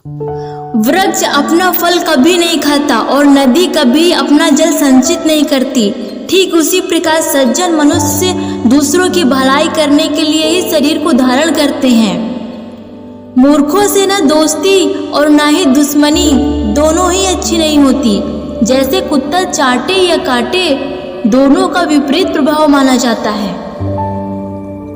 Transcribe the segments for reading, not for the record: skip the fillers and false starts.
वृक्ष अपना फल कभी नहीं खाता और नदी कभी अपना जल संचित नहीं करती। ठीक उसी प्रकार सज्जन मनुष्य दूसरों की भलाई करने के लिए ही शरीर को धारण करते हैं। मूर्खों से न दोस्ती और न ही दुश्मनी, दोनों ही अच्छी नहीं होती। जैसे कुत्ता चाटे या काटे, दोनों का विपरीत प्रभाव माना जाता है।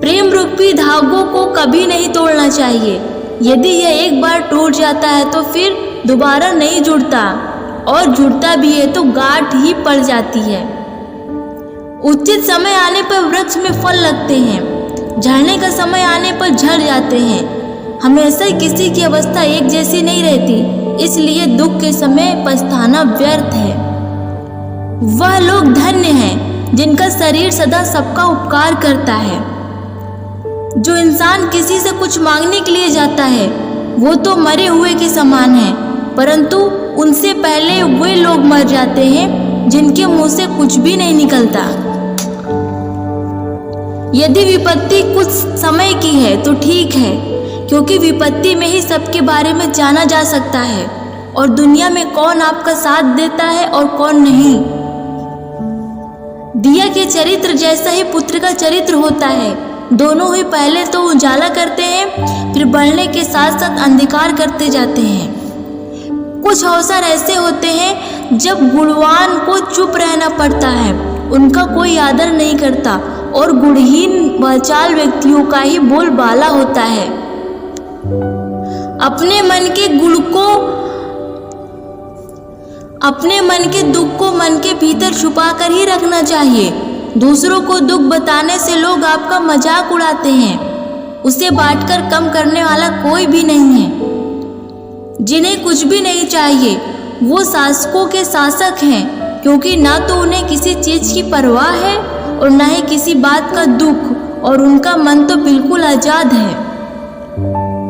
प्रेम रूपी धागों को कभी नहीं तोड़ना चाहिए। यदि यह एक बार टूट जाता है तो फिर दोबारा नहीं जुड़ता, और जुड़ता भी है तो गांठ ही पड़ जाती है। उचित समय आने पर वृक्ष में फल लगते हैं, झड़ने का समय आने पर झड़ जाते हैं। हमेशा किसी की अवस्था एक जैसी नहीं रहती, इसलिए दुख के समय पछताना व्यर्थ है। वह लोग धन्य हैं जिनका शरीर सदा सबका उपकार करता है। जो इंसान किसी से कुछ मांगने के लिए जाता है वो तो मरे हुए के समान है, परंतु उनसे पहले वे लोग मर जाते हैं जिनके मुंह से कुछ भी नहीं निकलता। यदि विपत्ति कुछ समय की है तो ठीक है, क्योंकि विपत्ति में ही सबके बारे में जाना जा सकता है और दुनिया में कौन आपका साथ देता है और कौन नहीं। दिया के चरित्र जैसा ही पुत्र का चरित्र होता है। दोनों ही पहले तो उजाला करते हैं, फिर बढ़ने के साथ साथ अंधकार करते जाते हैं। कुछ अवसर ऐसे होते हैं जब गुणवान को चुप रहना पड़ता है, उनका कोई आदर नहीं करता और गुणहीन वाचाल व्यक्तियों का ही बोलबाला होता है। अपने मन के दुख को मन के भीतर छुपा कर ही रखना चाहिए। दूसरों को दुख बताने से लोग आपका मजाक उड़ाते हैं। उसे बांटकर कम करने वाला कोई भी नहीं है। जिन्हें कुछ भी नहीं चाहिए वो शासकों के शासक हैं, क्योंकि ना तो उन्हें किसी चीज की परवाह है और ना ही किसी बात का दुख, और उनका मन तो बिल्कुल आजाद है।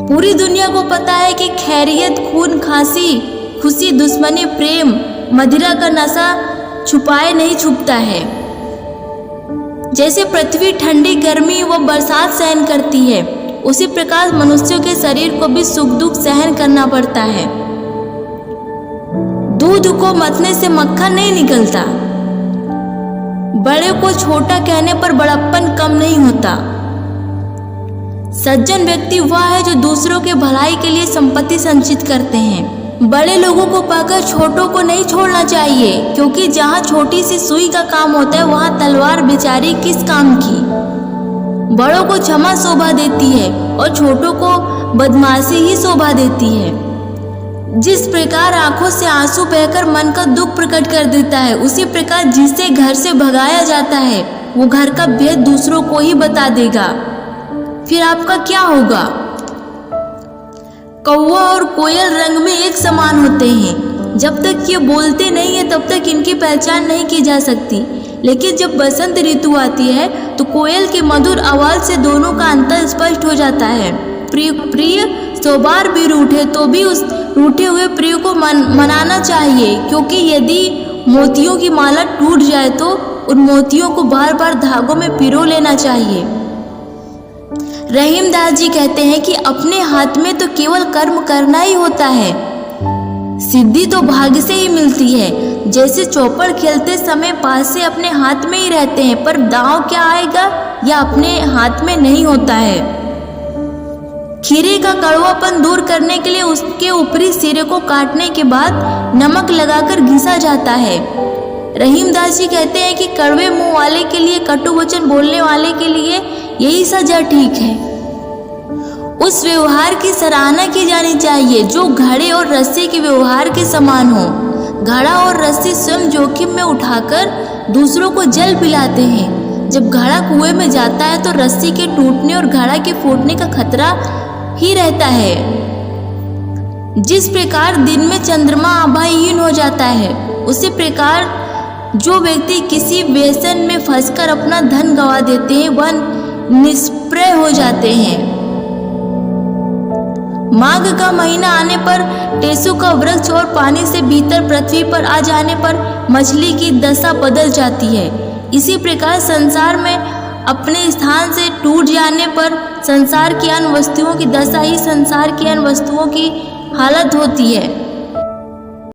पूरी दुनिया को पता है कि खैरियत, खून खांसी, खुशी, दुश्मनी, प्रेम, मदिरा का नशा छुपाए नहीं छुपता है। जैसे पृथ्वी ठंडी, गर्मी व बरसात सहन करती है, उसी प्रकार मनुष्यों के शरीर को भी सुख दुख सहन करना पड़ता है। दूध को मथने से मक्खन नहीं निकलता। बड़े को छोटा कहने पर बड़प्पन कम नहीं होता। सज्जन व्यक्ति वह है जो दूसरों के भलाई के लिए संपत्ति संचित करते हैं। बड़े लोगों को पाकर छोटों को नहीं छोड़ना चाहिए, क्योंकि जहाँ छोटी सी सुई का काम होता है वहाँ तलवार बेचारी किस काम की। बड़ों को क्षमा शोभा देती है और छोटों को बदमाशी ही शोभा देती है। जिस प्रकार आंखों से आंसू बहकर मन का दुख प्रकट कर देता है, उसी प्रकार जिसे घर से भगाया जाता है वो घर का भेद दूसरों को ही बता देगा। फिर आपका क्या होगा? कौवा और कोयल रंग में एक समान होते हैं। जब तक ये बोलते नहीं है तब तक इनकी पहचान नहीं की जा सकती, लेकिन जब बसंत ऋतु आती है तो कोयल की मधुर आवाज से दोनों का अंतर स्पष्ट हो जाता है। प्रिय 100 बार भी रूठे तो भी उस रूठे हुए प्रिय को मनाना चाहिए, क्योंकि यदि मोतियों की माला टूट जाए तो उन मोतियों को बार बार धागों में पिरो लेना चाहिए। रहीमदास जी कहते हैं कि अपने हाथ में तो केवल कर्म करना ही होता है, सिद्धि तो भाग्य से ही मिलती है। जैसे चौपड़ खेलते समय पासे अपने हाथ में ही रहते हैं, पर दांव क्या आएगा यह अपने हाथ में नहीं होता है। खीरे का कड़वापन दूर करने के लिए उसके ऊपरी सिरे को काटने के बाद नमक लगाकर घिसा जाता है। रहीमदास जी कहते हैं कि कड़वे मुंह वाले के लिए, कटु वचन बोलने वाले के लिए यही सजा ठीक है। उस व्यवहार की सराहना की जानी चाहिए जो घड़े और रस्सी के व्यवहार के समान हो। घड़ा और रस्सी स्वयं जोखिम में उठाकर दूसरों को जल पिलाते हैं। जब घड़ा कुएं में जाता है तो रस्सी के टूटने और घड़ा के फूटने का खतरा ही रहता है। जिस प्रकार दिन में चंद्रमा आभाहीन हो जाता है, उसी प्रकार जो व्यक्ति किसी व्यसन में फंसकर अपना धन गंवा देते हैं वह निष्प्रय हो जाते हैं। माघ का महीना आने पर टेसु का वृक्ष और पानी से भीतर पृथ्वी पर आ जाने पर मछली की दशा बदल जाती है। इसी प्रकार संसार में अपने स्थान से टूट जाने पर संसार की अन्य वस्तुओं की दशा ही संसार की अन्य वस्तुओं की हालत होती है।